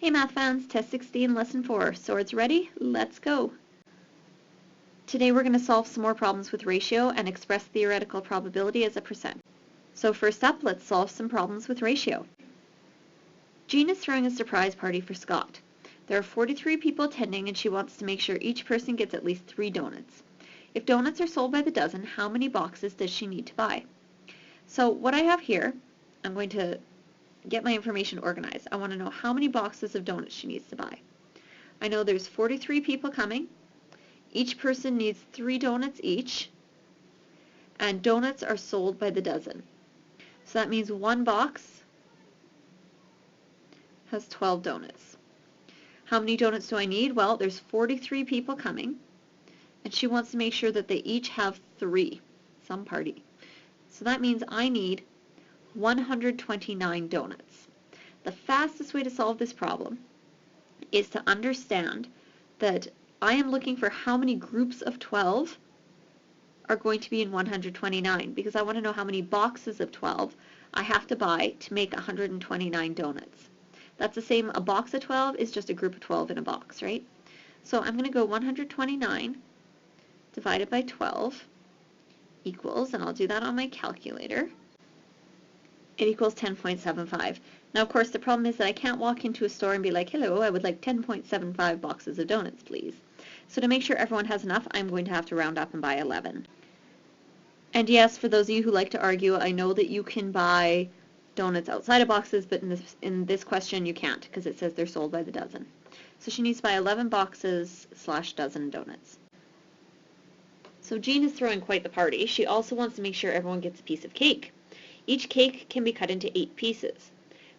Hey math fans, test 16, lesson 4. Swords ready? Let's go. Today we're going to solve some more problems with ratio and express theoretical probability as a percent. So first up, let's solve some problems with ratio. Jean is throwing a surprise party for Scott. There are 43 people attending and she wants to make sure each person gets at least 3 donuts. If donuts are sold by the dozen, how many boxes does she need to buy? So what I have here, I'm going to get my information organized. I want to know how many boxes of donuts she needs to buy. I know there's 43 people coming. Each person needs 3 donuts each, and donuts are sold by the dozen. So that means one box has 12 donuts. How many donuts do I need? Well, there's 43 people coming, and she wants to make sure that they each have 3, some party. So that means I need 129 donuts. The fastest way to solve this problem is to understand that I am looking for how many groups of 12 are going to be in 129, because I want to know how many boxes of 12 I have to buy to make 129 donuts. That's the same, a box of 12 is just a group of 12 in a box, right? So I'm going to go 129 divided by 12 equals, and I'll do that on my calculator, it equals 10.75. Now, of course, the problem is that I can't walk into a store and be like, hello, I would like 10.75 boxes of donuts, please. So to make sure everyone has enough, I'm going to have to round up and buy 11. And yes, for those of you who like to argue, I know that you can buy donuts outside of boxes, but in this question you can't, because it says they're sold by the dozen. So she needs to buy 11 boxes / dozen donuts. So Jean is throwing quite the party. She also wants to make sure everyone gets a piece of cake. Each cake can be cut into 8 pieces.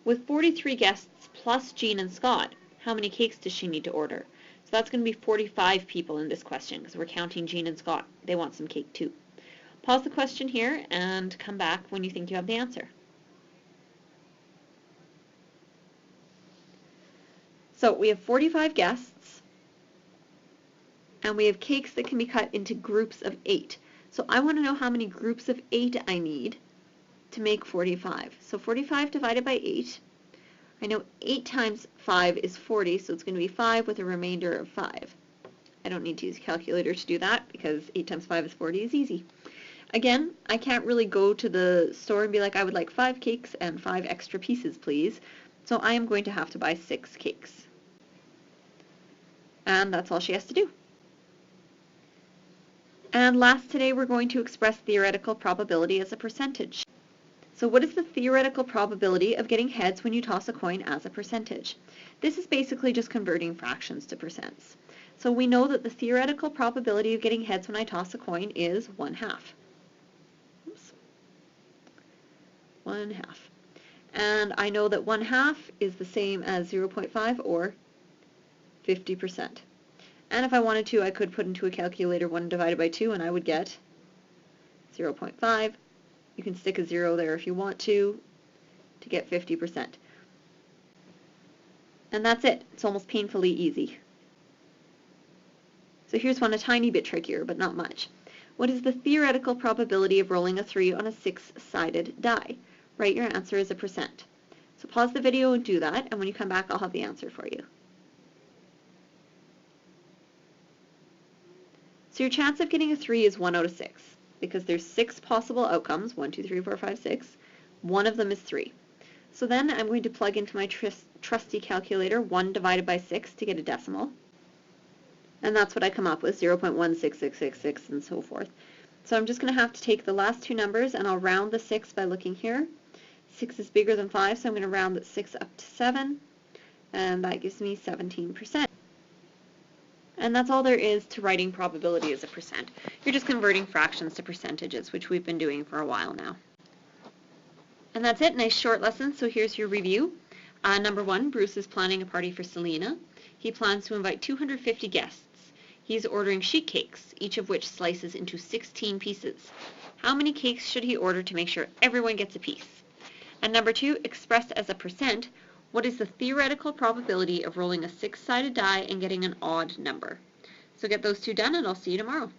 With 43 guests plus Jean and Scott, how many cakes does she need to order? So that's going to be 45 people in this question, because we're counting Jean and Scott. They want some cake too. Pause the question here and come back when you think you have the answer. So we have 45 guests, and we have cakes that can be cut into groups of 8. So I want to know how many groups of 8 I need to make 45. So 45 divided by 8, I know 8 times 5 is 40, so it's going to be 5 with a remainder of 5. I don't need to use a calculator to do that, because 8 times 5 is 40 is easy. Again, I can't really go to the store and be like, I would like 5 cakes and 5 extra pieces, please. So I am going to have to buy 6 cakes. And that's all she has to do. And last today, we're going to express theoretical probability as a percentage. So what is the theoretical probability of getting heads when you toss a coin as a percentage? This is basically just converting fractions to percents. So we know that the theoretical probability of getting heads when I toss a coin is 1/2. Oops. 1/2. And I know that 1/2 is the same as 0.5 or 50%. And if I wanted to, I could put into a calculator 1 divided by 2 and I would get 0.5. You can stick a 0 there if you want to get 50%. And that's it. It's almost painfully easy. So here's one a tiny bit trickier, but not much. What is the theoretical probability of rolling a 3 on a 6-sided die? Write your answer as a percent. So pause the video and do that, and when you come back, I'll have the answer for you. So your chance of getting a 3 is 1 out of 6. Because there's 6 possible outcomes, 1, 2, 3, 4, 5, 6. One of them is 3. So then I'm going to plug into my trusty calculator 1 divided by 6 to get a decimal. And that's what I come up with, 0.16666 and so forth. So I'm just going to have to take the last 2 numbers and I'll round the 6 by looking here. 6 is bigger than 5, so I'm going to round the 6 up to 7. And that gives me 17%. And that's all there is to writing probability as a percent. You're just converting fractions to percentages, which we've been doing for a while now. And that's it. Nice short lesson. So here's your review. Number 1, Bruce is planning a party for Selena. He plans to invite 250 guests. He's ordering sheet cakes, each of which slices into 16 pieces. How many cakes should he order to make sure everyone gets a piece? And number 2, expressed as a percent, what is the theoretical probability of rolling a 6-sided die and getting an odd number? So get those 2 done and I'll see you tomorrow.